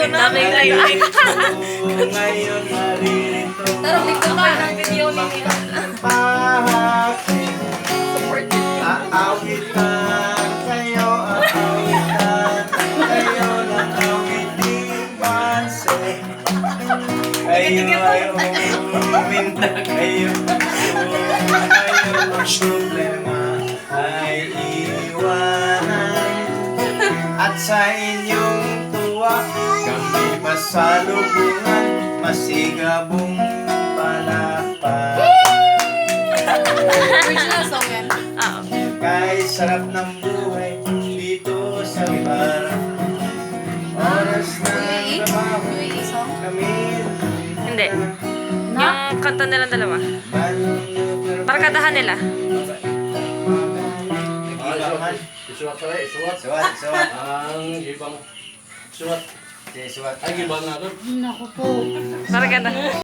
Daming like. Ngayon naririto. Tarong ligto pa ng video niya. Aawitan kayo, aawitan kayo ng awiting pansin. Kayo ay uminta kayo. Ngayon ang problema ay iwanan. At sa inyong tuwa, kami masalubungan, masigabong palakpak. Original song yan. Kahit sarap ng buhay dito sa bar. Oras ng trabaho kami. Hindi. Yung kanta nilang dalawa. Barkadahan nila. Isuwat pala, isuwat. Suwat. Ang ibang suwat. Suwat. Ay, ibang natin. Naku po. Barkada.